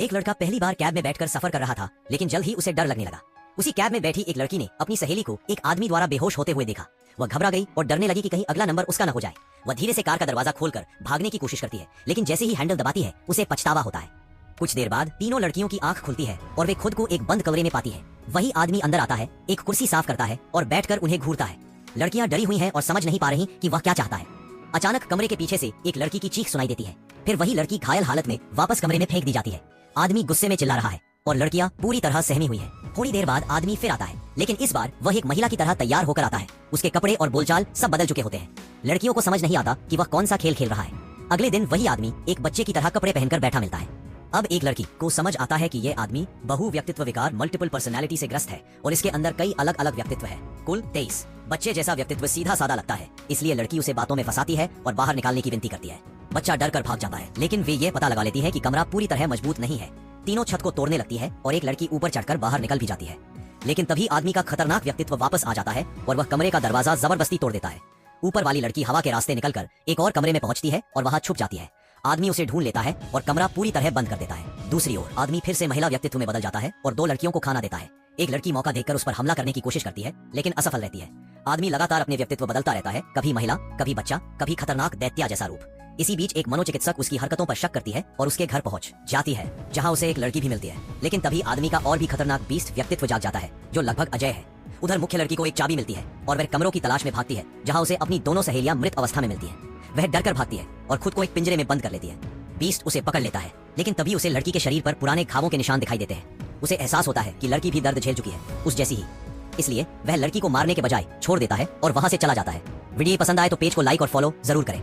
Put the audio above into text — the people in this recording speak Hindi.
एक लड़का पहली बार कैब में बैठकर सफर कर रहा था, लेकिन जल्द ही उसे डर लगने लगा। उसी कैब में बैठी एक लड़की ने अपनी सहेली को एक आदमी द्वारा बेहोश होते हुए देखा। वह घबरा गई और डरने लगी कि कहीं अगला नंबर उसका न हो जाए। वह धीरे से कार का दरवाजा खोलकर भागने की कोशिश करती है, लेकिन जैसे ही हैंडल दबाती है उसे पछतावा होता है। कुछ देर बाद तीनों लड़कियों की आंख खुलती है और वे खुद को एक बंद कमरे में पाती है। वही आदमी अंदर आता है, एक कुर्सी साफ करता है और बैठकर उन्हें घूरता है। लड़कियां डरी हुई हैं और समझ नहीं पा रही कि वह क्या चाहता है। अचानक कमरे के पीछे से एक लड़की की चीख सुनाई देती है। फिर वही लड़की घायल हालत में वापस कमरे में फेंक दी जाती है। आदमी गुस्से में चिल्ला रहा है और लड़कियां पूरी तरह सहमी हुई हैं। थोड़ी देर बाद आदमी फिर आता है, लेकिन इस बार वह एक महिला की तरह तैयार होकर आता है। उसके कपड़े और बोलचाल सब बदल चुके होते हैं। लड़कियों को समझ नहीं आता कि वह कौन सा खेल खेल रहा है। अगले दिन वही आदमी एक बच्चे की तरह कपड़े पहनकर बैठा मिलता है। अब एक लड़की को समझ आता है कि ये आदमी बहुव्यक्तित्व विकार मल्टीपल पर्सनैलिटी से ग्रस्त है और इसके अंदर कई अलग अलग व्यक्तित्व है। कुल 23। बच्चे जैसा व्यक्तित्व सीधा साधा लगता है, इसलिए लड़की उसे बातों में फंसाती है और बाहर निकालने की विनती करती है। बच्चा डर कर भाग जाता है, लेकिन वे ये पता लगा लेती है कि कमरा पूरी तरह मजबूत नहीं है। तीनों छत को तोड़ने लगती है और एक लड़की ऊपर चढ़कर बाहर निकल भी जाती है। लेकिन तभी आदमी का खतरनाक व्यक्तित्व वापस आ जाता है और वह कमरे का दरवाजा जबरदस्ती तोड़ देता है। ऊपर वाली लड़की हवा के रास्ते निकलकर एक और कमरे में पहुंचती है और वहां छुप जाती है। आदमी उसे ढूंढ लेता है और कमरा पूरी तरह बंद कर देता है। दूसरी ओर आदमी फिर से महिला व्यक्तित्व में बदल जाता है और 2 लड़कियों को खाना देता है। एक लड़की मौका देखकर उस पर हमला करने की कोशिश करती है, लेकिन असफल रहती है। आदमी लगातार अपने व्यक्तित्व बदलता रहता है, कभी महिला, कभी बच्चा, कभी खतरनाक दैत्या जैसा रूप। इसी बीच एक मनोचिकित्सक उसकी हरकतों पर शक करती है और उसके घर पहुंच जाती है, जहां उसे एक लड़की भी मिलती है। लेकिन तभी आदमी का और भी खतरनाक बीस्ट व्यक्तित्व जाग जाता है, जो लगभग अजय है। उधर मुख्य लड़की को एक चाबी मिलती है और वह कमरों की तलाश में भागती है, जहां उसे अपनी दोनों सहेलियां मृत अवस्था में मिलती है। वह डर कर भागती है और खुद को एक पिंजरे में बंद कर लेती है। बीस्ट उसे पकड़ लेता है, लेकिन तभी उसे लड़की के शरीर पर पुराने घावों के निशान दिखाई देते हैं। उसे एहसास होता है कि लड़की भी दर्द झेल चुकी है, उस जैसी ही। इसलिए वह लड़की को मारने के बजाय छोड़ देता है और वहां से चला जाता है। वीडियो पसंद आए तो पेज को लाइक और फॉलो जरूर करें।